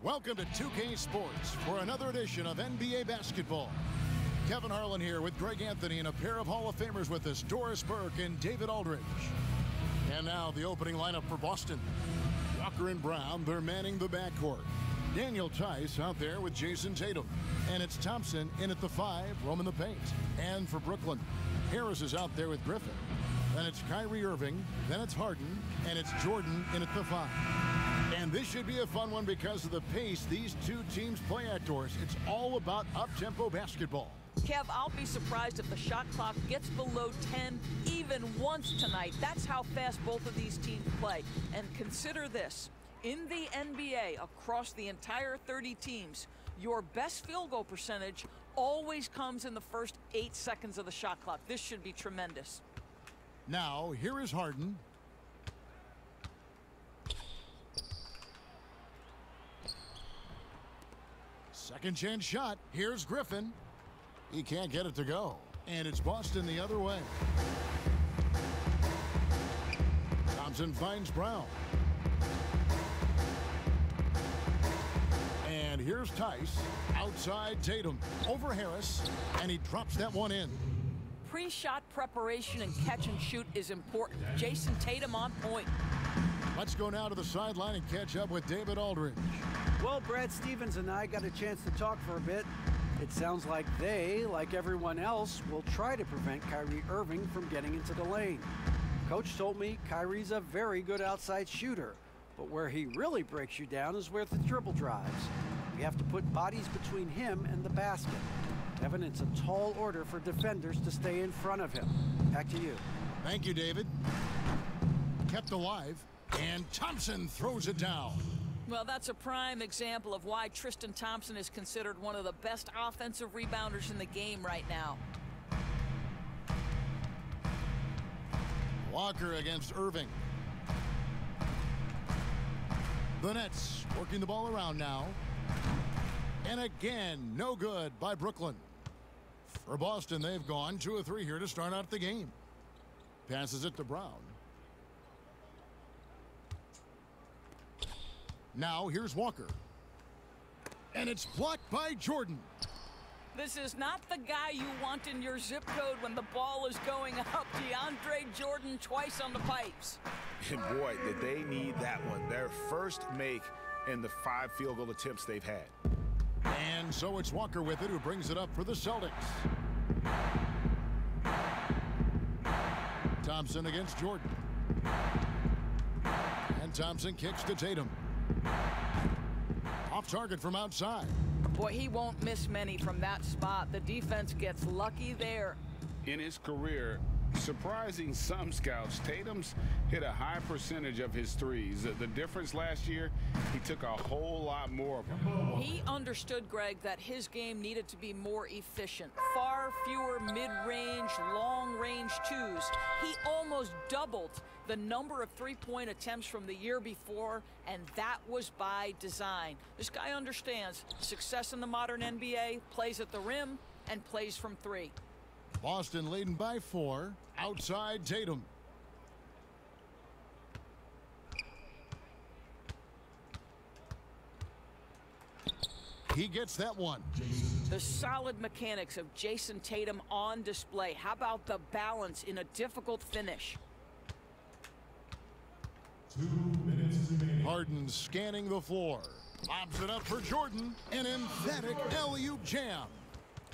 Welcome to 2K Sports for another edition of NBA basketball. Kevin Harlan here with Greg Anthony and a pair of Hall of Famers with us, Doris Burke and David Aldridge. And now the opening lineup for Boston. Walker and Brown, they're manning the backcourt. Daniel Tice out there with Jason Tatum. And it's Thompson in at the 5, roaming the paint. And for Brooklyn, Harris is out there with Griffin. Then it's Kyrie Irving, then it's Harden, and it's Jordan in at the 5. And this should be a fun one because of the pace these two teams play at, Doris. It's all about up-tempo basketball. Kev, I'll be surprised if the shot clock gets below 10 even once tonight. That's how fast both of these teams play. And consider this. In the NBA, across the entire 30 teams, your best field goal percentage always comes in the first 8 seconds of the shot clock. This should be tremendous. Now, here is Harden. Second chance shot. Here's Griffin. He can't get it to go. And it's Boston the other way. Thompson finds Brown. And here's Tice. Outside Tatum. Over Harris. And he drops that one in. Pre-shot preparation and catch and shoot is important. Jason Tatum on point. Let's go now to the sideline and catch up with David Aldridge. Well, Brad Stevens and I got a chance to talk for a bit. It sounds like they, like everyone else, will try to prevent Kyrie Irving from getting into the lane. Coach told me Kyrie's a very good outside shooter, but where he really breaks you down is with the dribble drives. You have to put bodies between him and the basket. Kevin, it's a tall order for defenders to stay in front of him. Back to you. Thank you, David. Kept alive, and Thompson throws it down. Well, that's a prime example of why Tristan Thompson is considered one of the best offensive rebounders in the game right now. Walker against Irving. The Nets working the ball around now. And again, no good by Brooklyn. For Boston, they've gone 2 of 3 here to start out the game. Passes it to Brown. Now here's Walker. And it's blocked by Jordan. This is not the guy you want in your zip code when the ball is going up. DeAndre Jordan twice on the pipes. And boy, did they need that one. Their first make in the 5 field goal attempts they've had. And so it's Walker with it, who brings it up for the Celtics. Thompson against Jordan. And Thompson kicks to Tatum. Off target from outside. Boy, he won't miss many from that spot. The defense gets lucky there. In his career, surprising some scouts, Tatum's hit a high percentage of his threes. The difference last year, he took a whole lot more of them. He understood, Greg, that his game needed to be more efficient. Far fewer mid-range, long-range twos. He almost doubled the number of three-point attempts from the year before, and that was by design. This guy understands success in the modern NBA, plays at the rim, and plays from 3. Boston leading by 4. Outside Tatum. He gets that one. The solid mechanics of Jason Tatum on display. How about the balance in a difficult finish? 2 minutes remaining. Harden scanning the floor. Lobs it up for Jordan. An emphatic alley-oop jam.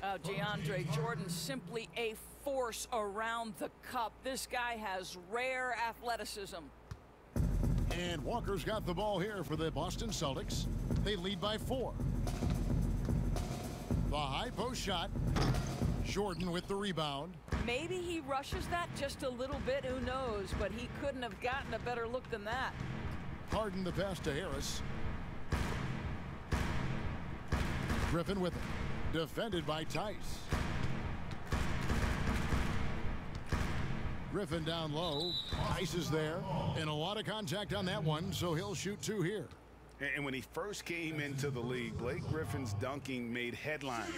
Oh, DeAndre Jordan, simply a force around the cup. This guy has rare athleticism. And Walker's got the ball here for the Boston Celtics. They lead by 4. The high post shot. Jordan with the rebound. Maybe he rushes that just a little bit, who knows, but he couldn't have gotten a better look than that. Harden the pass to Harris. Griffin with it. Defended by Tice. Griffin down low. Tice is there. And a lot of contact on that one, so he'll shoot 2 here. And when he first came into the league, Blake Griffin's dunking made headlines.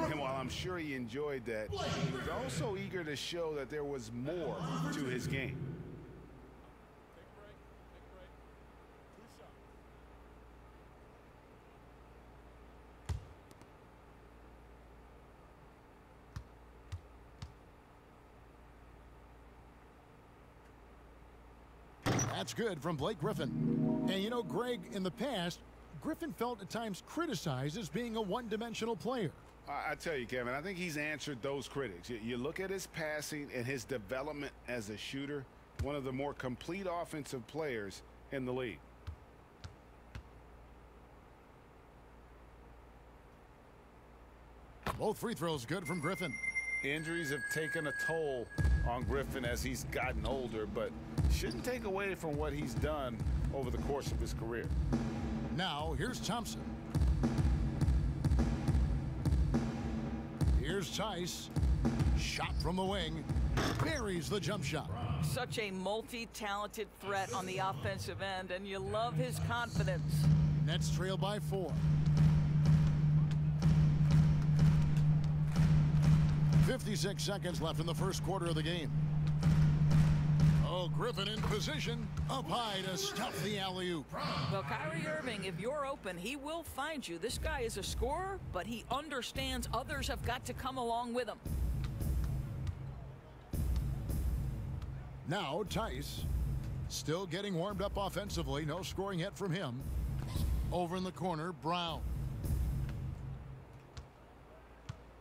And while I'm sure he enjoyed that, he was also eager to show that there was more to his game. That's good from Blake Griffin. And you know, Greg, in the past, Griffin felt at times criticized as being a one-dimensional player. I tell you, Kevin, I think he's answered those critics. You look at his passing and his development as a shooter, one of the more complete offensive players in the league. Both free throws good from Griffin. Injuries have taken a toll on Griffin as he's gotten older, but shouldn't take away from what he's done over the course of his career. Now, here's Thompson. Here's Tice. Shot from the wing. Buries the jump shot. Such a multi-talented threat on the offensive end, and you love his confidence. Nets trail by 4. 56 seconds left in the first quarter of the game. Oh, Griffin in position, up high to stuff the alley-oop. Well, Kyrie Irving, if you're open, he will find you. This guy is a scorer, but he understands others have got to come along with him. Now, Tice, still getting warmed up offensively. No scoring yet from him. Over in the corner, Brown.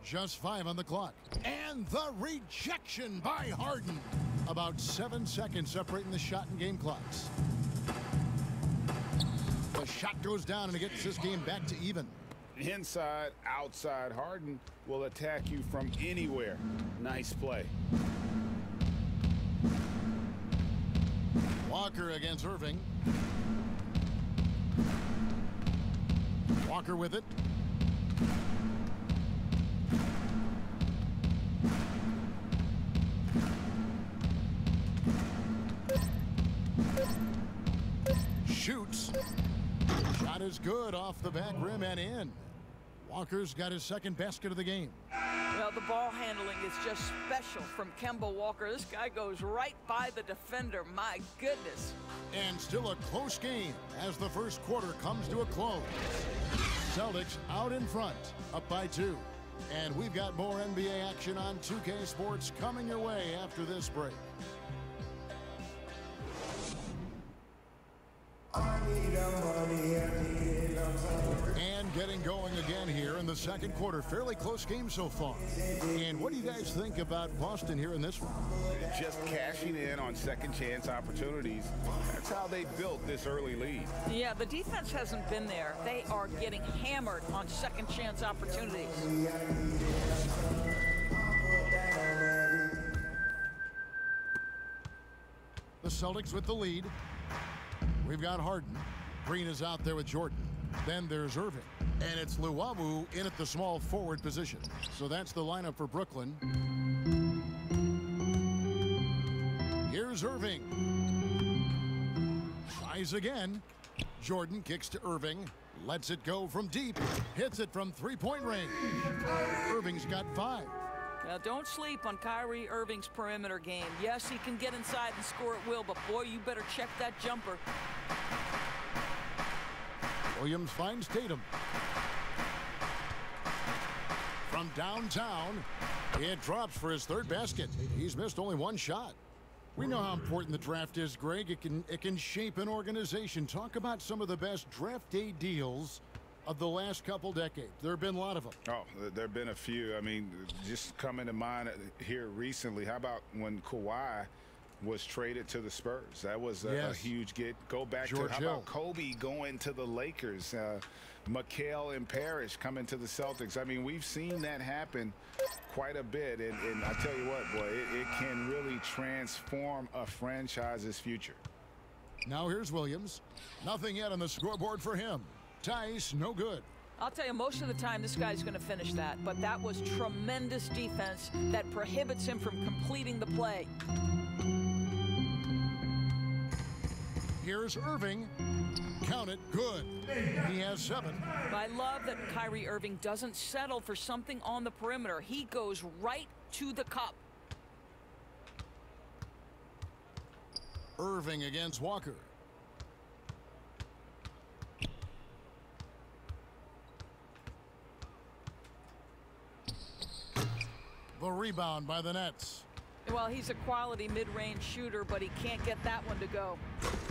Just 5 on the clock. And the rejection by Harden. About 7 seconds separating the shot and game clocks. The shot goes down and it gets this game back to even. Inside, outside, Harden will attack you from anywhere. Nice play. Walker against Irving. Walker with it. Shoots. Shot is good off the back rim and in. Walker's got his second basket of the game. Well, the ball handling is just special from Kemba Walker. This guy goes right by the defender. My goodness. And still a close game as the first quarter comes to a close. Celtics out in front, up by 2. And we've got more NBA action on 2K Sports coming your way after this break. And getting going again here in the second quarter. Fairly close game so far. And what do you guys think about Boston here in this one? Just cashing in on second chance opportunities. That's how they built this early lead. Yeah, the defense hasn't been there. They are getting hammered on second chance opportunities. The Celtics with the lead. We've got Harden. Green is out there with Jordan. Then there's Irving. And it's Luwawu in at the small forward position. So that's the lineup for Brooklyn. Here's Irving. Tries again. Jordan kicks to Irving. Lets it go from deep. Hits it from three-point range. Irving's got 5. Now, don't sleep on Kyrie Irving's perimeter game. Yes, he can get inside and score at will, but boy, you better check that jumper. Williams finds Tatum. From downtown, it drops for his third basket. He's missed only 1 shot. We know how important the draft is, Greg. It can shape an organization. Talk about some of the best draft day deals of the last couple decades. There have been a lot of them. Oh, there have been a few. I mean, just coming to mind here recently, how about when Kawhi was traded to the Spurs? That was a huge get. Go back George to how Hill. about Kobe going to the Lakers? Mikal and Parrish coming to the Celtics. I mean, we've seen that happen quite a bit. And I tell you what, boy, it can really transform a franchise's future. Now here's Williams. Nothing yet on the scoreboard for him. Tice, no good. I'll tell you, most of the time this guy's going to finish that, but that was tremendous defense that prohibits him from completing the play. Here's Irving. Count it, good. He has 7. I love that Kyrie Irving doesn't settle for something on the perimeter. He goes right to the cup. Irving against Walker. The rebound by the Nets. Well, he's a quality mid-range shooter, but he can't get that one to go.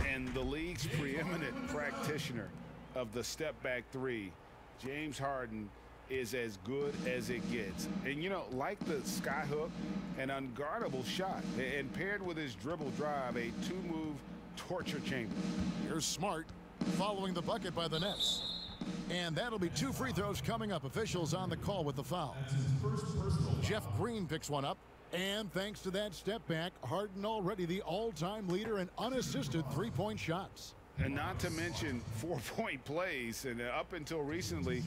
And the league's preeminent practitioner of the step-back three, James Harden, is as good as it gets. And, you know, like the skyhook, an unguardable shot, and paired with his dribble drive, a two-move torture chamber. Here's Smart following the bucket by the Nets. And that'll be 2 free throws coming up. Officials on the call with the foul. Jeff Green picks one up. And thanks to that step back, Harden already the all-time leader in unassisted three-point shots. And not to mention 4-point plays. And up until recently,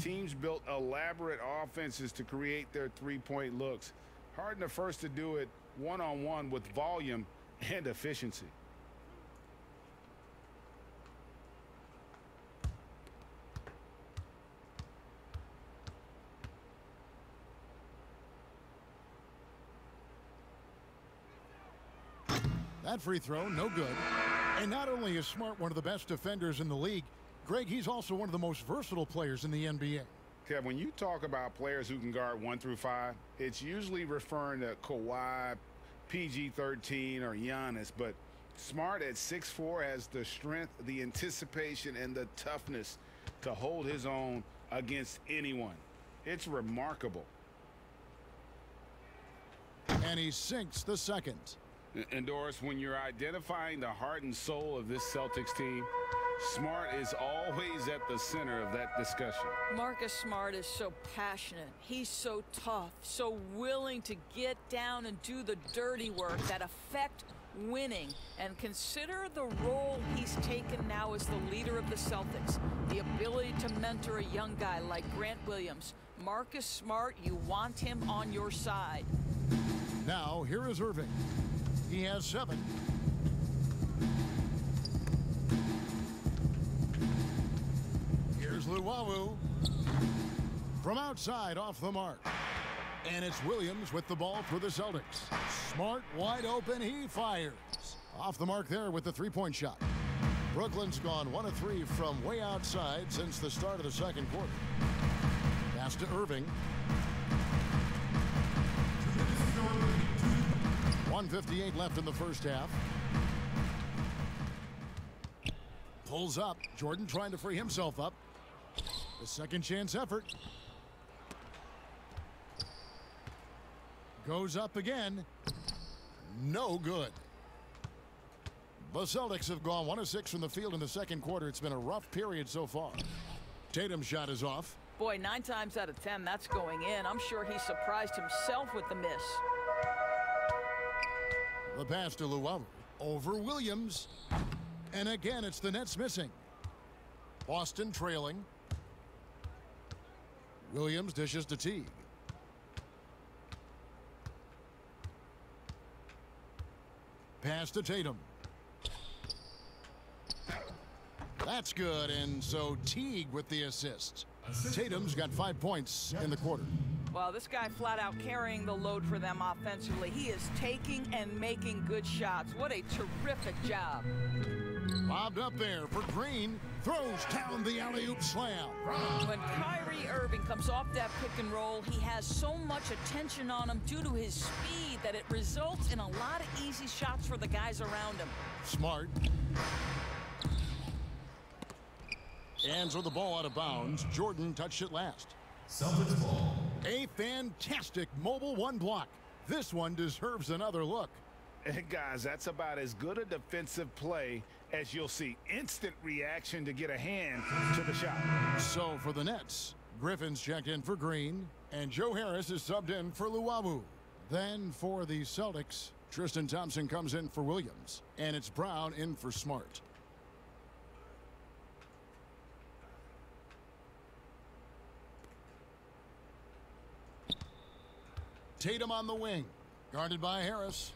teams built elaborate offenses to create their three-point looks. Harden the first to do it one-on-one with volume and efficiency. That free throw, no good. And not only is Smart one of the best defenders in the league, Greg, he's also one of the most versatile players in the NBA. Kev, when you talk about players who can guard 1 through 5, it's usually referring to Kawhi, PG-13, or Giannis. But Smart at 6'4" has the strength, the anticipation, and the toughness to hold his own against anyone. It's remarkable. And he sinks the second. And Doris, when you're identifying the heart and soul of this Celtics team, Smart is always at the center of that discussion. Marcus Smart is so passionate. He's so tough, so willing to get down and do the dirty work that affect winning. And consider the role he's taken now as the leader of the Celtics. The ability to mentor a young guy like Grant Williams. Marcus Smart, you want him on your side. Now, here is Irving. He has 7. Here's Luwawu. From outside, off the mark. And it's Williams with the ball for the Celtics. Smart wide open, he fires. Off the mark there with the three-point shot. Brooklyn's gone 1 of 3 from way outside since the start of the second quarter. Pass to Irving. 1:58 left in the first half. Pulls up. Jordan trying to free himself up. The second chance effort. Goes up again. No good. The Celtics have gone 1 of 6 from the field in the second quarter. It's been a rough period so far. Tatum's shot is off. Boy, 9 times out of 10, that's going in. I'm sure he surprised himself with the miss. The pass to Luwawu. Over Williams. And again, it's the Nets missing. Boston trailing. Williams dishes to Teague. Pass to Tatum. That's good, and so Teague with the assist. Tatum's got 5 points in the quarter. Well, this guy flat out carrying the load for them offensively. He is taking and making good shots. What a terrific job. Lobbed up there for Green. Throws down the alley-oop slam. When Kyrie Irving comes off that pick and roll, he has so much attention on him due to his speed that it results in a lot of easy shots for the guys around him. Smart. Hands with the ball out of bounds. Jordan touched it last. Celtics ball. A fantastic mobile 1 block. This one deserves another look. And guys, that's about as good a defensive play as you'll see. Instant reaction to get a hand to the shot. So for the Nets, Griffin's checked in for Green, and Joe Harris is subbed in for Luwawu. Then for the Celtics, Tristan Thompson comes in for Williams, and it's Brown in for Smart. Tatum on the wing, guarded by Harris.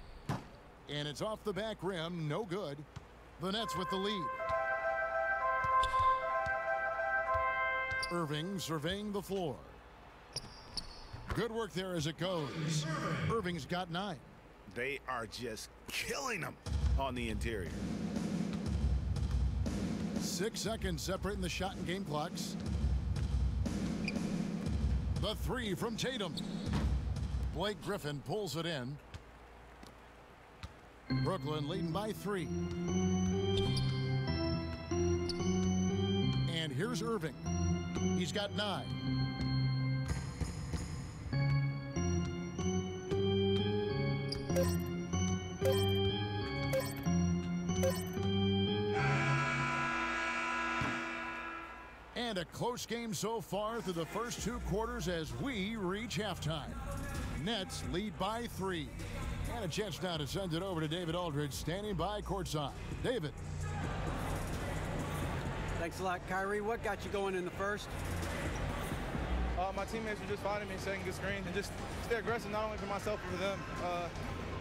And it's off the back rim, no good. The Nets with the lead. Irving surveying the floor. Good work there as it goes. Irving's got 9. They are just killing them on the interior. 6 seconds separating the shot and game clocks. The 3 from Tatum. Blake Griffin pulls it in. Brooklyn leading by 3. And here's Irving. He's got 9. And a close game so far through the first 2 quarters as we reach halftime. Nets lead by 3. And a chance now to send it over to David Aldridge, standing by courtside. David. Thanks a lot, Kyrie. What got you going in the first? My teammates were just finding me, setting good screens, and just stay aggressive, not only for myself, but for them.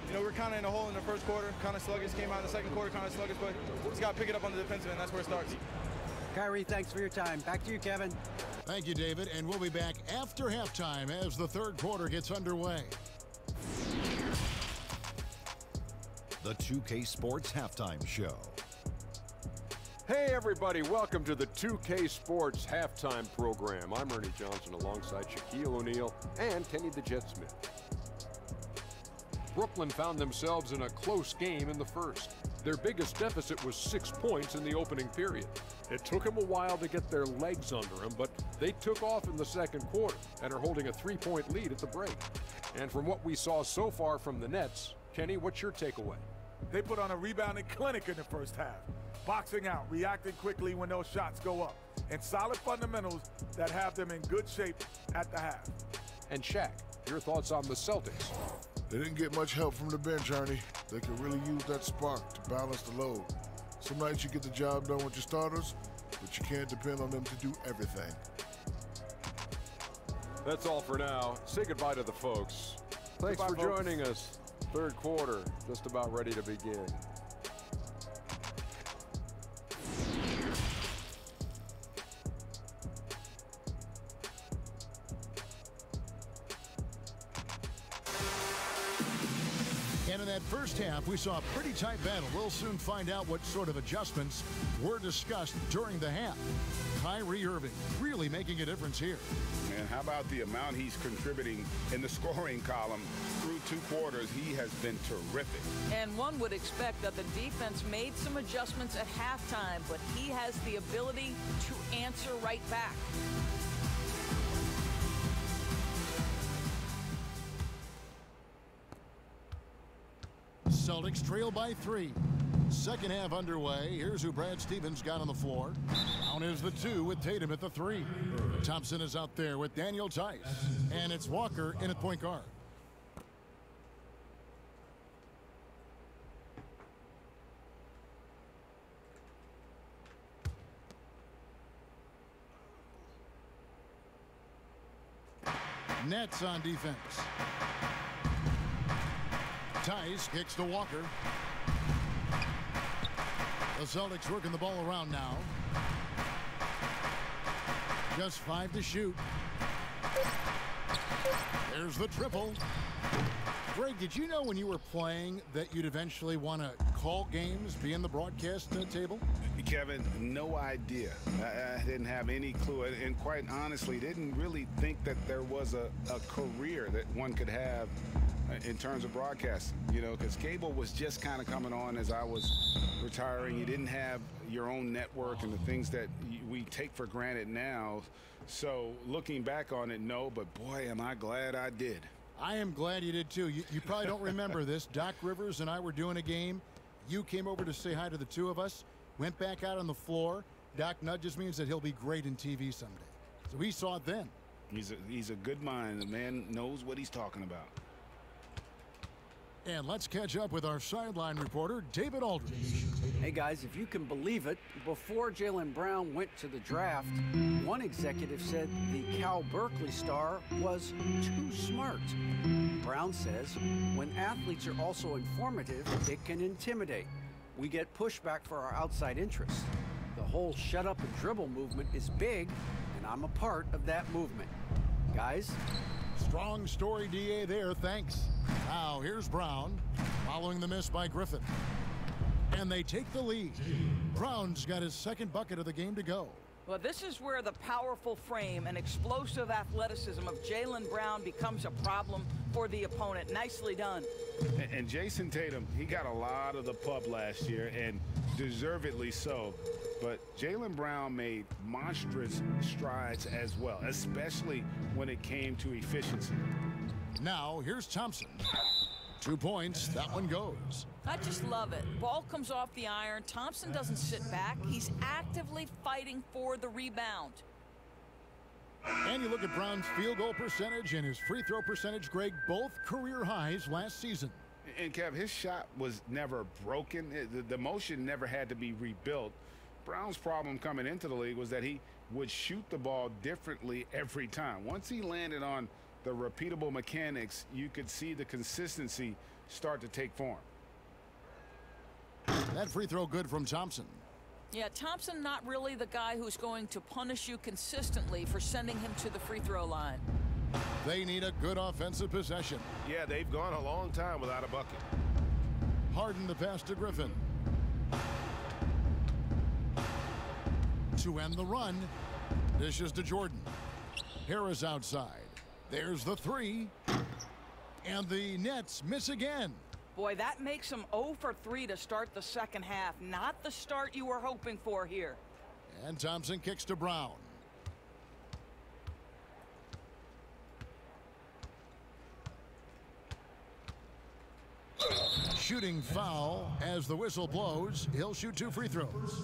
You know, we're kind of in a hole in the first quarter, kind of sluggish. Came out in the second quarter, kind of sluggish, but just got to pick it up on the defensive end. That's where it starts. Kyrie, thanks for your time. Back to you, Kevin. Thank you, David. And we'll be back after halftime as the third quarter gets underway. The 2K Sports Halftime Show. Hey everybody, welcome to the 2K Sports Halftime Program. I'm Ernie Johnson alongside Shaquille O'Neal and Kenny the Jet Smith. Brooklyn found themselves in a close game in the first. Their biggest deficit was 6 points in the opening period. It took them a while to get their legs under them, but they took off in the second quarter and are holding a 3-point lead at the break. And from what we saw so far from the Nets, Kenny, what's your takeaway? They put on a rebounding clinic in the first half. Boxing out, reacting quickly when those shots go up, and solid fundamentals that have them in good shape at the half. And Shaq, your thoughts on the Celtics? They didn't get much help from the bench, Ernie. They could really use that spark to balance the load. Some nights you get the job done with your starters, but you can't depend on them to do everything. That's all for now. Say goodbye to the folks. Thanks for joining us. Third quarter, just about ready to begin. And in that first half, we saw a pretty tight battle. We'll soon find out what sort of adjustments were discussed during the half. Kyrie Irving really making a difference here. Man, how about the amount he's contributing in the scoring column through 2 quarters? He has been terrific. And one would expect that the defense made some adjustments at halftime, but he has the ability to answer right back. Celtics trail by 3. Second half underway. Here's who Brad Stevens got on the floor. Down is the 2 with Tatum at the 3. Thompson is out there with Daniel Tice. And it's Walker in at point guard. Nets on defense. Tice kicks to Walker. The Celtics working the ball around now. Just 5 to shoot. There's the triple. Greg, did you know when you were playing that you'd eventually want to call games, be in the broadcast table? Kevin, no idea. I didn't have any clue, and quite honestly, didn't really think that there was a career that one could have in terms of broadcasting, you know, because cable was just kind of coming on as I was retiring. You didn't have your own network and the things that we take for granted now. So looking back on it, no, but boy, am I glad I did. I am glad you did too. You probably don't remember this. Doc Rivers and I were doing a game. You came over to say hi to the two of us, went back out on the floor. Doc nudges me and said he'll be great in TV someday. So he saw it then. He's a good mind. The man knows what he's talking about. And let's catch up with our sideline reporter, David Aldridge. Hey guys, if you can believe it, before Jaylen Brown went to the draft, one executive said the Cal Berkeley star was too smart. Brown says when athletes are also informative, it can intimidate. We get pushback for our outside interests. The whole shut up and dribble movement is big, and I'm a part of that movement. Guys? Strong story, DA, there. Thanks. Now, here's Brown, following the miss by Griffin. And they take the lead. Brown's got his second bucket of the game to go. Well, this is where the powerful frame and explosive athleticism of Jaylen Brown becomes a problem for the opponent. Nicely done. And Jason Tatum, he got a lot of the pub last year, and deservedly so. But Jaylen Brown made monstrous strides as well, especially when it came to efficiency. Now, here's Thompson. 2 points. That one goes. I just love it. Ball comes off the iron. Thompson doesn't sit back. He's actively fighting for the rebound. And you look at Brown's field goal percentage and his free throw percentage, Greg, both career highs last season. And Kev, his shot was never broken. The motion never had to be rebuilt. Brown's problem coming into the league was that he would shoot the ball differently every time. Once he landed on the repeatable mechanics, you could see the consistency start to take form. That free throw good from Thompson. Yeah, Thompson not really the guy who's going to punish you consistently for sending him to the free throw line. They need a good offensive possession. Yeah, they've gone a long time without a bucket. Harden the pass to Griffin. To end the run, dishes to Jordan. Harris outside. There's the three. And the Nets miss again. Boy, that makes them 0 for 3 to start the second half. Not the start you were hoping for here. And Thompson kicks to Brown. Shooting foul as the whistle blows. He'll shoot 2 free throws.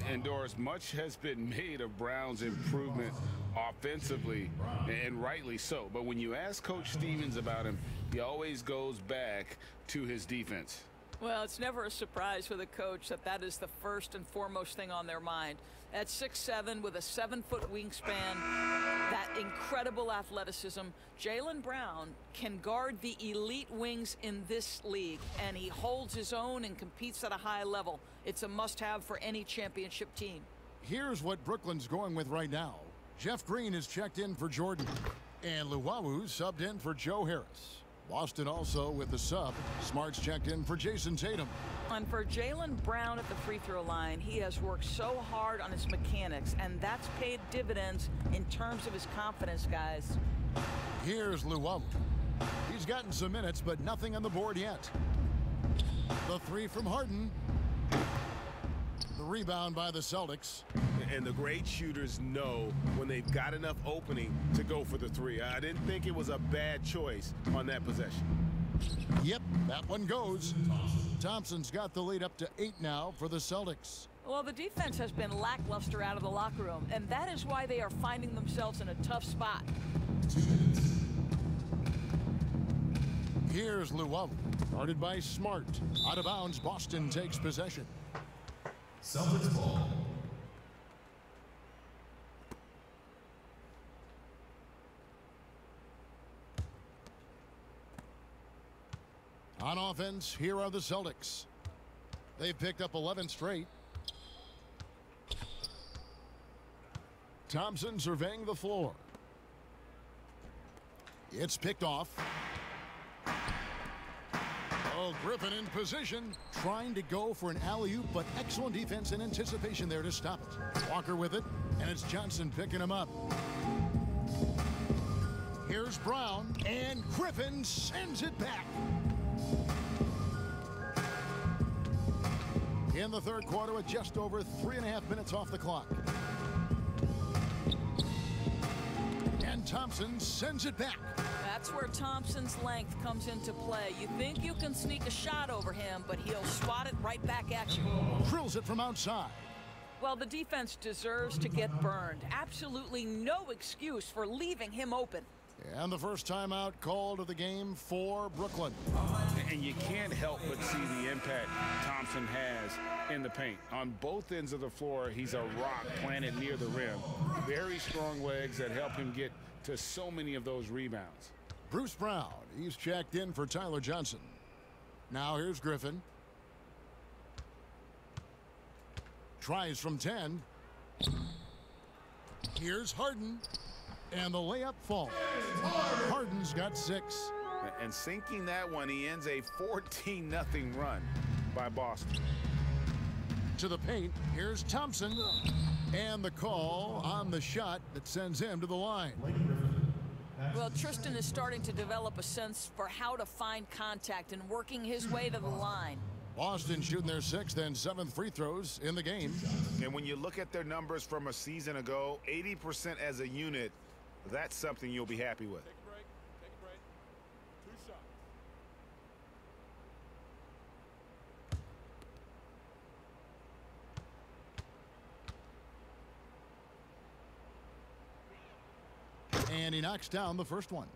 And Doris, much has been made of Brown's improvement offensively, and rightly so. But when you ask Coach Stevens about him, he always goes back to his defense. Well, it's never a surprise for the coach that that is the first and foremost thing on their mind. At 6'7" with a 7-foot wingspan, that incredible athleticism, Jaylen Brown can guard the elite wings in this league, and he holds his own and competes at a high level. It's a must-have for any championship team. Here's what Brooklyn's going with right now. Jeff Green is checked in for Jordan, and Luwawu subbed in for Joe Harris. Boston also with the sub. Smart's checked in for Jason Tatum. And for Jaylen Brown at the free throw line, he has worked so hard on his mechanics, and that's paid dividends in terms of his confidence, guys. Here's Luwawu. He's gotten some minutes, but nothing on the board yet. The three from Harden. The rebound by the Celtics. And the great shooters know when they've got enough opening to go for the three. I didn't think it was a bad choice on that possession. Yep, that one goes. Thompson's got the lead up to 8 now for the Celtics. Well, the defense has been lackluster out of the locker room, and that is why they are finding themselves in a tough spot. Here's Luwawu, guarded by Smart. Out of bounds, Boston takes possession. Celtics ball. On offense, here are the Celtics. They've picked up 11 straight. Thompson surveying the floor. It's picked off. Oh, Griffin in position, trying to go for an alley-oop, but excellent defense and anticipation there to stop it. Walker with it, and it's Johnson picking him up. Here's Brown, and Griffin sends it back. In the third quarter with just over 3.5 minutes off the clock. And Thompson sends it back. That's where Thompson's length comes into play. You think you can sneak a shot over him, but he'll swat it right back at you. Drills it from outside. Well, the defense deserves to get burned. Absolutely no excuse for leaving him open. And the first timeout called of the game for Brooklyn. And you can't help but see the impact Thompson has in the paint. On both ends of the floor, he's a rock planted near the rim. Very strong legs that help him get to so many of those rebounds. Bruce Brown, he's checked in for Tyler Johnson. Now here's Griffin. Tries from 10. Here's Harden. And the layup falls. Harden's got 6. And sinking that one, he ends a 14-0 run by Boston. To the paint, here's Thompson. And the call on the shot that sends him to the line. Well, Tristan is starting to develop a sense for how to find contact and working his way to the line. Boston shooting their 6th and 7th free throws in the game. And when you look at their numbers from a season ago, 80% as a unit, that's something you'll be happy with. Take a break. Take a break. 2 shots. And he knocks down the first one.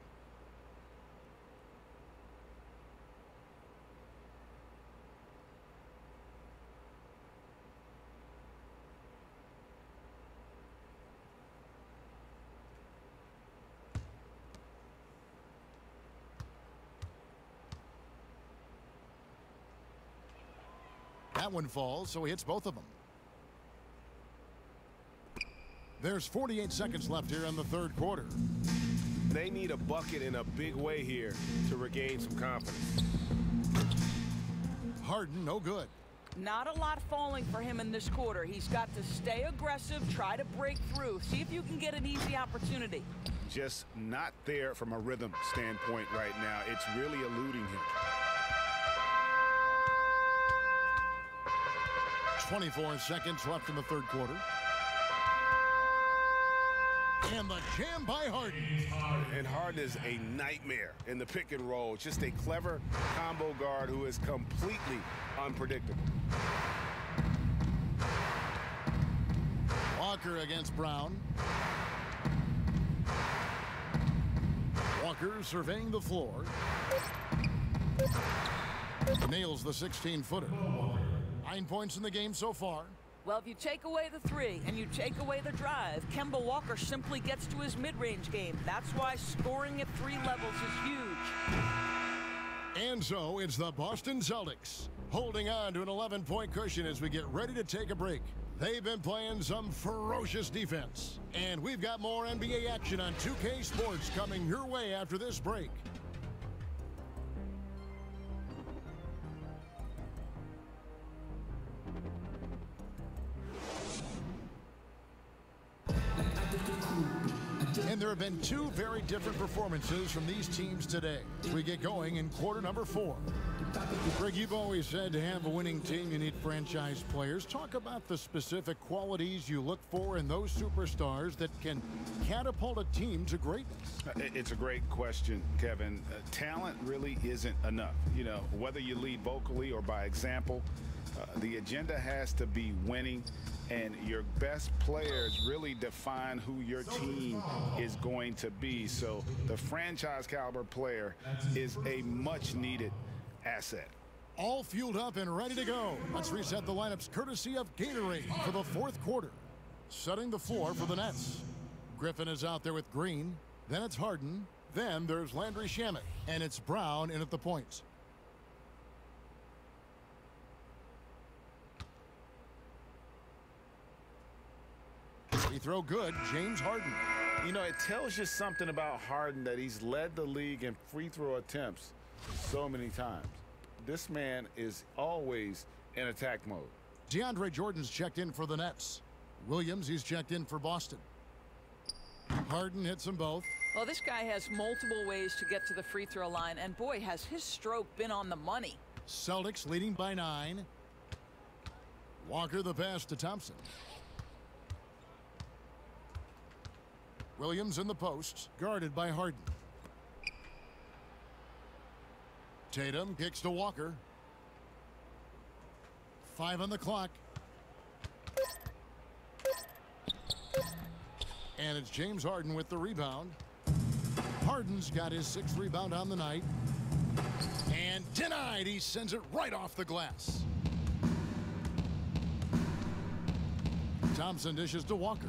That one falls, so he hits both of them. There's 48 seconds left here in the 3rd quarter. They need a bucket in a big way here to regain some confidence. Harden, no good. Not a lot falling for him in this quarter. He's got to stay aggressive, try to break through, see if you can get an easy opportunity. Just not there from a rhythm standpoint right now. It's really eluding him. 24 seconds left in the 3rd quarter. And the jam by Harden. And Harden is a nightmare in the pick and roll. Just a clever combo guard who is completely unpredictable. Walker against Brown. Walker surveying the floor. Nails the 16-footer. 9 points in the game so far. Well, if you take away the 3 and you take away the drive, Kemba Walker simply gets to his mid-range game. That's why scoring at 3 levels is huge. And so it's the Boston Celtics holding on to an 11-point cushion as we get ready to take a break. They've been playing some ferocious defense. And we've got more NBA action on 2K Sports coming your way after this break. And there have been 2 very different performances from these teams today. We get going in quarter number 4. Greg, you've always said to have a winning team, you need franchise players. Talk about the specific qualities you look for in those superstars that can catapult a team to greatness. It's a great question, Kevin. Talent really isn't enough. You know, whether you lead vocally or by example, the agenda has to be winning. And your best players really define who your team is going to be. So the franchise caliber player is a much needed asset. All fueled up and ready to go. Let's reset the lineups courtesy of Gatorade for the 4th quarter. Setting the floor for the Nets. Griffin is out there with Green. Then it's Harden. Then there's Landry Shamet. And it's Brown in at the points. Free throw good, James Harden. You know, it tells you something about Harden that he's led the league in free throw attempts so many times. This man is always in attack mode. DeAndre Jordan's checked in for the Nets. Williams, he's checked in for Boston. Harden hits them both. Well, this guy has multiple ways to get to the free throw line, and boy, has his stroke been on the money. Celtics leading by 9. Walker the pass to Thompson. Williams in the post, guarded by Harden. Tatum kicks to Walker. 5 on the clock. And it's James Harden with the rebound. Harden's got his 6th rebound on the night. And denied. He sends it right off the glass. Thompson dishes to Walker.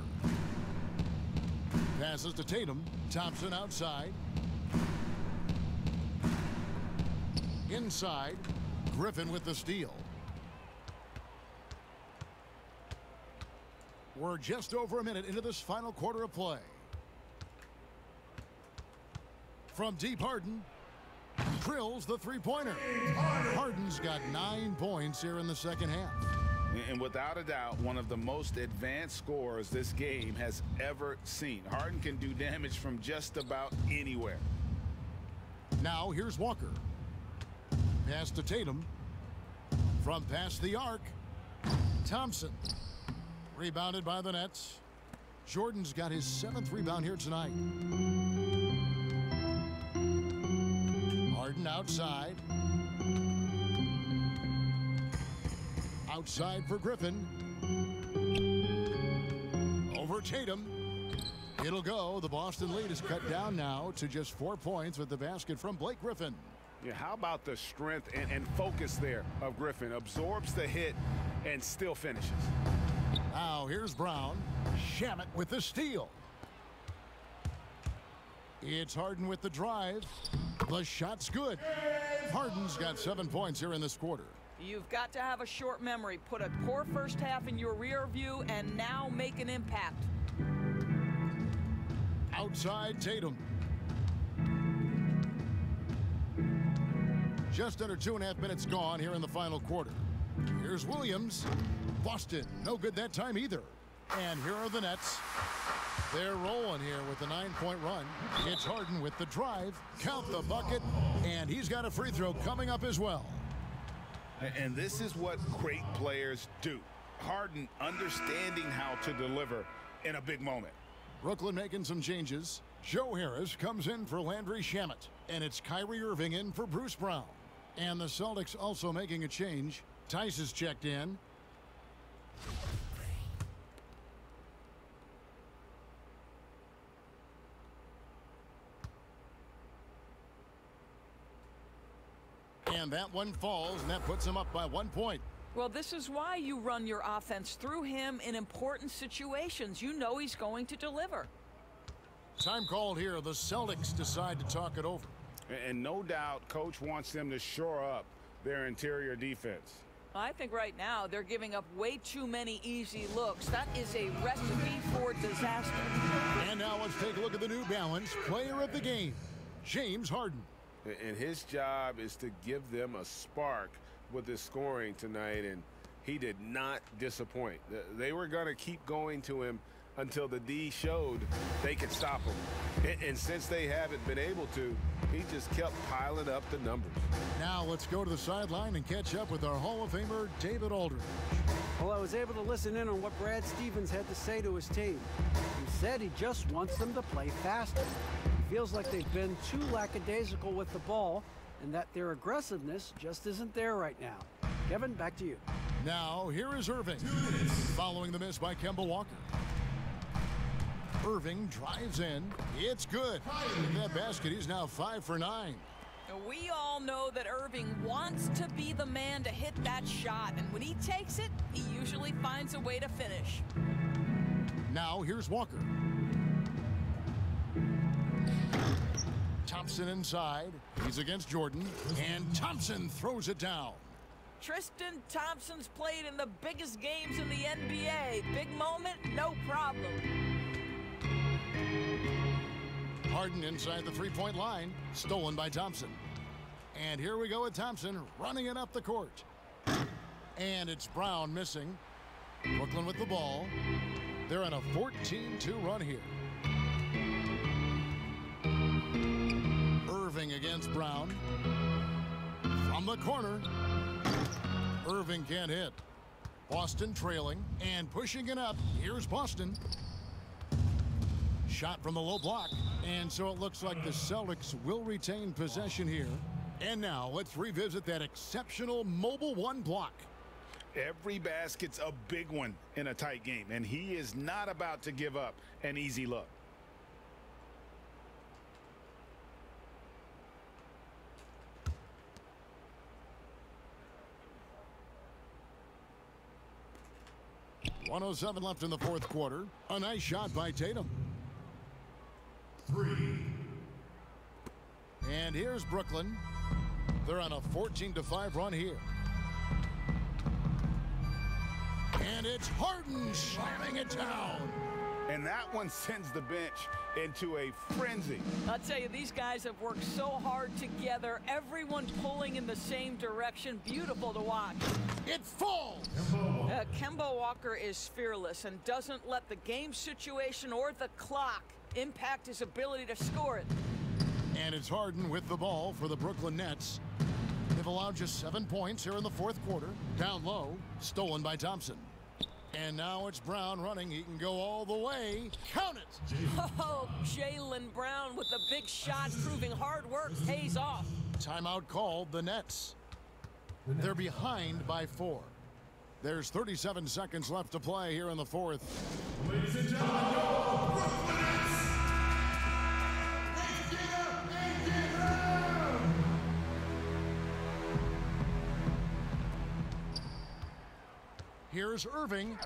Passes to Tatum. Thompson outside. Inside. Griffin with the steal. We're just over a minute into this final quarter of play. From deep, Harden drills the 3-pointer. Harden's got 9 points here in the second half. And without a doubt, one of the most advanced scorers this game has ever seen. Harden can do damage from just about anywhere. Now here's Walker. Pass to Tatum. From past the arc, Thompson. Rebounded by the Nets. Jordan's got his 7th rebound here tonight. Harden outside. Outside for Griffin. Over Tatum. It'll go. The Boston lead is cut down now to just 4 points with the basket from Blake Griffin. Yeah, how about the strength and focus there of Griffin? Absorbs the hit and still finishes. Now here's Brown. Shamet with the steal. It's Harden with the drive. The shot's good. Harden's got 7 points here in this quarter. You've got to have a short memory. Put a poor first half in your rear view and now make an impact. Outside Tatum. Just under 2.5 minutes gone here in the final quarter. Here's Williams. Boston, no good that time either. And here are the Nets. They're rolling here with a 9-point run. It's Harden with the drive. Count the bucket. And he's got a free throw coming up as well. And this is what great players do. Harden understanding how to deliver in a big moment. Brooklyn making some changes. Joe Harris comes in for Landry Shamet. And it's Kyrie Irving in for Bruce Brown. And the Celtics also making a change. Tice is checked in. And that one falls, and that puts him up by 1 point. Well, this is why you run your offense through him in important situations. You know he's going to deliver. Time called here. The Celtics decide to talk it over. And no doubt, Coach wants them to shore up their interior defense. I think right now they're giving up way too many easy looks. That is a recipe for disaster. And now let's take a look at the New Balance player of the game, James Harden. And his job is to give them a spark with his scoring tonight, and he did not disappoint. They were going to keep going to him until the D showed they could stop him. And since they haven't been able to, he just kept piling up the numbers. Now let's go to the sideline and catch up with our Hall of Famer, David Aldridge. Well, I was able to listen in on what Brad Stevens had to say to his team. He said he just wants them to play faster. He feels like they've been too lackadaisical with the ball and that their aggressiveness just isn't there right now. Kevin, back to you. Now, here is Irving, following the miss by Kemba Walker. Irving drives in. It's good. In that basket, he's now 5 for 9. We all know that Irving wants to be the man to hit that shot, and when he takes it, he usually finds a way to finish. Now, here's Walker. Thompson inside. He's against Jordan, and Thompson throws it down. Tristan Thompson's played in the biggest games in the NBA. Big moment, no problem. Harden inside the three-point line, stolen by Thompson. And here we go with Thompson running it up the court. And it's Brown missing. Brooklyn with the ball. They're on a 14-2 run here. Irving against Brown. From the corner. Irving can't hit. Boston trailing and pushing it up. Here's Boston. Shot from the low block. And so it looks like the Celtics will retain possession here. And now let's revisit that exceptional mobile one block. Every basket's a big one in a tight game, and he is not about to give up an easy look. .107 left in the fourth quarter. A nice shot by Tatum. 3. And here's Brooklyn. They're on a 14-5 run here. And it's Harden slamming it down. And that one sends the bench into a frenzy. I'll tell you, these guys have worked so hard together. Everyone pulling in the same direction. Beautiful to watch. It falls! Kemba Walker is fearless and doesn't let the game situation or the clock impact his ability to score it. And it's Harden with the ball for the Brooklyn Nets. They've allowed just 7 points here in the fourth quarter. Down low, stolen by Thompson. And now it's Brown running. He can go all the way. Count it! Oh, Jaylen Brown with the big shot, proving hard work pays off. Timeout called, the Nets. They're behind by 4. There's 37 seconds left to play here in the fourth. Ladies and gentlemen, your Brooklyn Nets. Here's Irving.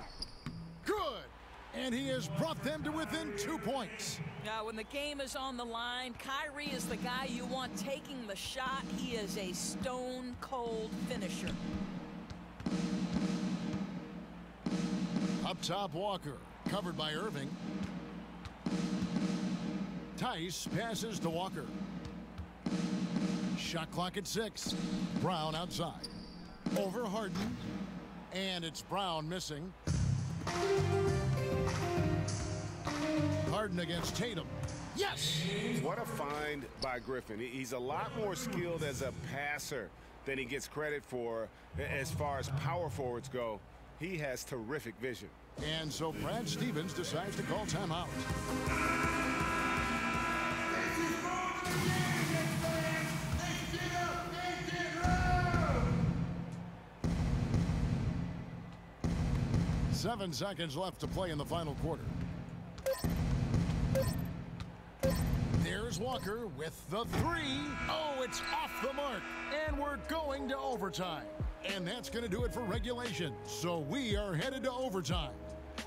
Good! And he has brought them to within 2 points. Now, when the game is on the line, Kyrie is the guy you want taking the shot. He is a stone-cold finisher. Up top, Walker. Covered by Irving. Tice passes to Walker. Shot clock at 6. Brown outside. Over Harden. And it's Brown missing. Harden against Tatum. Yes! What a find by Griffin. He's a lot more skilled as a passer than he gets credit for as far as power forwards go. He has terrific vision. And so Brad Stevens decides to call timeout. 7 seconds left to play in the final quarter. There's Walker with the 3. Oh, it's off the mark. And we're going to overtime. And that's going to do it for regulation. So we are headed to overtime.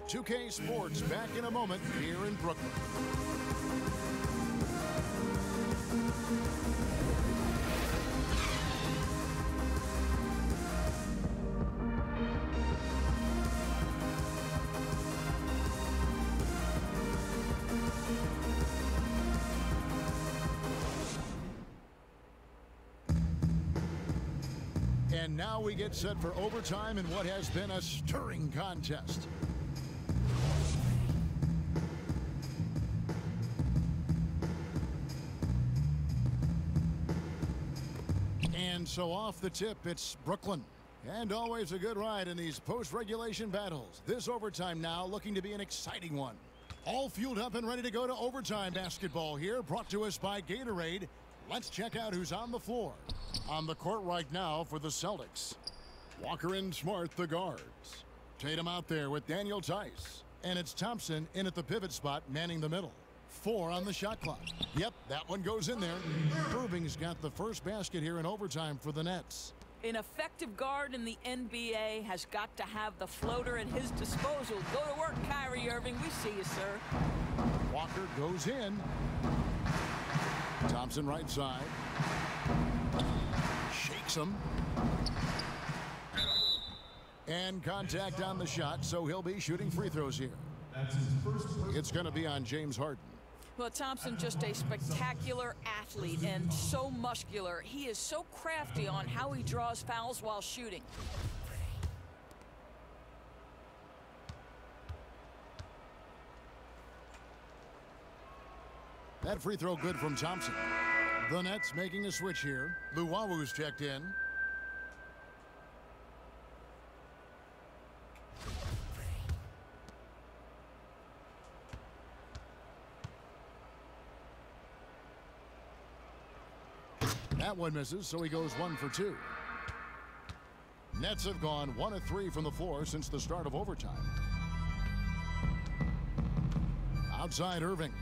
2K Sports back in a moment here in Brooklyn. And now we get set for overtime in what has been a stirring contest. And so off the tip, it's Brooklyn. And always a good ride in these post-regulation battles. This overtime now looking to be an exciting one. All fueled up and ready to go to overtime basketball here, brought to us by Gatorade. Let's check out who's on the floor. On the court right now for the Celtics. Walker and Smart, the guards. Tatum out there with Daniel Tice. And it's Thompson in at the pivot spot, manning the middle. 4 on the shot clock. Yep, that one goes in there. Irving's got the first basket here in overtime for the Nets. An effective guard in the NBA has got to have the floater at his disposal. Go to work, Kyrie Irving. We see you, sir. Walker goes in. Thompson right side. Shakes him. And contact on the shot, so he'll be shooting free throws here. It's going to be on James Harden. Well, Thompson, just a spectacular athlete and so muscular. He is so crafty on how he draws fouls while shooting. That free throw good from Thompson. The Nets making a switch here. Luwawu's checked in. That one misses, so he goes 1 for 2. Nets have gone 1 of 3 from the floor since the start of overtime. Outside Irving.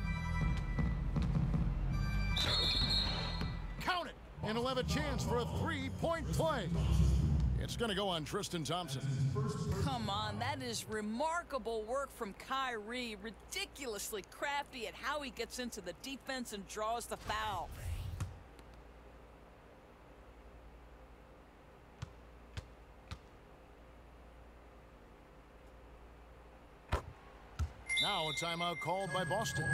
Count it! And he'll have a chance for a 3-point play. It's going to go on Tristan Thompson. Come on, that is remarkable work from Kyrie. Ridiculously crafty at how he gets into the defense and draws the foul. Now Now a timeout called by Boston.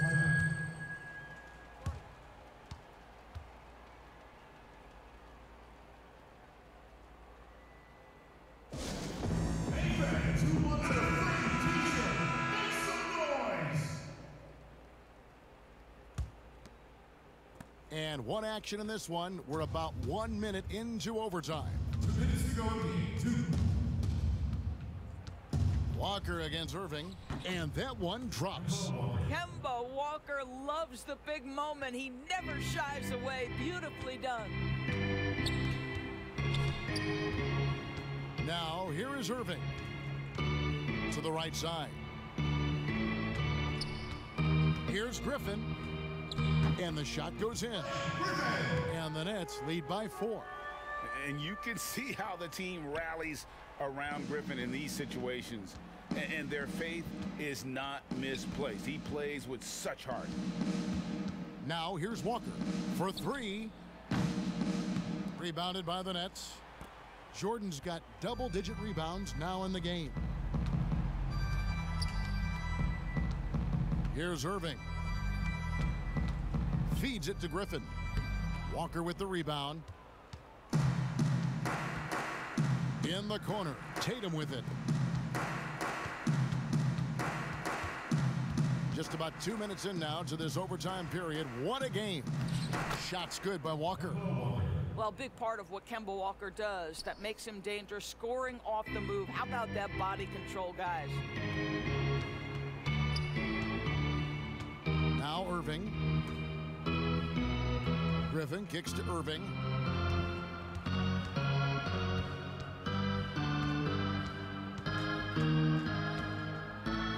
And one action in this one. We're about 1 minute into overtime. 2 minutes to go in game 2. Walker against Irving, and that one drops. Kemba Walker loves the big moment. He never shies away. Beautifully done. Now here is Irving to the right side. Here's Griffin, and the shot goes in, and the Nets lead by 4. And you can see how the team rallies around Griffin in these situations, and their faith is not misplaced. He plays with such heart. Now here's Walker for 3. Rebounded by the Nets. Jordan's got double-digit rebounds now in the game. Here's Irving. Feeds it to Griffin. Walker with the rebound. In the corner, Tatum with it. Just about 2 minutes in now to this overtime period. What a game. Shots good by Walker. Well, a big part of what Kemba Walker does that makes him dangerous, scoring off the move. How about that body control, guys? Now Irving. Griffin kicks to Irving.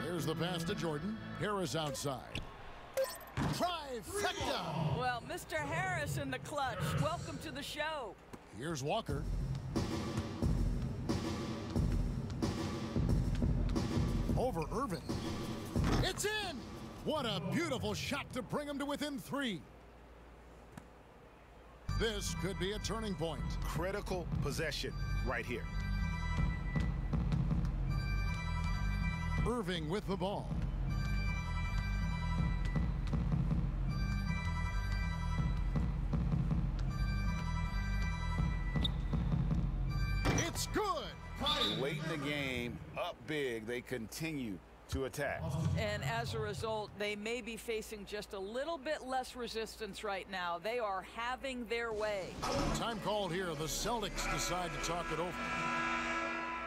There's the pass to Jordan. Harris outside. Trifecta! Well, Mr. Harris in the clutch. Welcome to the show. Here's Walker. Over Irving. It's in! What a beautiful shot to bring him to within 3. This could be a turning point. Critical possession right here. Irving with the ball. It's good. Late in the game, up big, they continue to attack. And as a result, they may be facing just a little bit less resistance right now. They are having their way. Time called here. The Celtics decide to talk it over.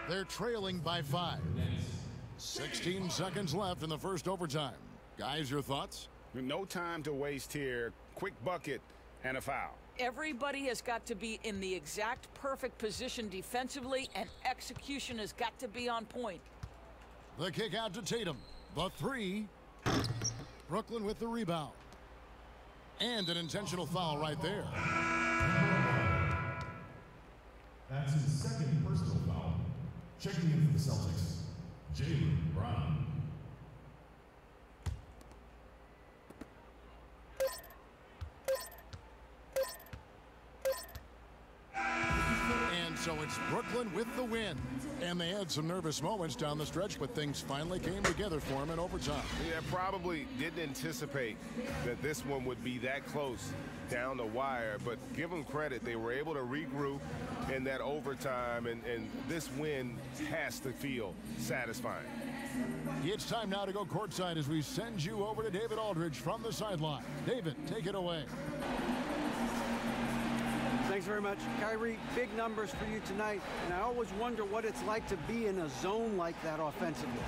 They're trailing by 5. 16 seconds left in the first overtime. Guys, your thoughts? No time to waste here. Quick bucket and a foul. Everybody has got to be in the exact perfect position defensively, and execution has got to be on point. The kick out to Tatum. The 3. Brooklyn with the rebound. And an intentional foul right there. That's his second personal foul. Checking in for the Celtics, Jaylen Brown. And so it's Brooklyn with the win. And they had some nervous moments down the stretch, but things finally came together for them in overtime. Yeah, probably didn't anticipate that this one would be that close down the wire, but give them credit. They were able to regroup in that overtime, and this win has to feel satisfying. It's time now to go courtside as we send you over to David Aldridge from the sideline. David, take it away. Thanks very much. Kyrie, big numbers for you tonight, and I always wonder what it's like to be in a zone like that offensively.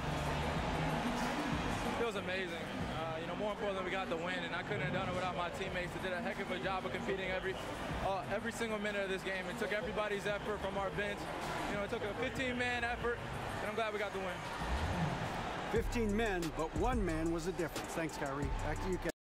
It feels amazing. More importantly, we got the win, and I couldn't have done it without my teammates. They did a heck of a job of competing every single minute of this game. It took everybody's effort from our bench. It took a 15-man effort, and I'm glad we got the win. 15 men, but one man was the difference. Thanks, Kyrie. Back to you, Kevin.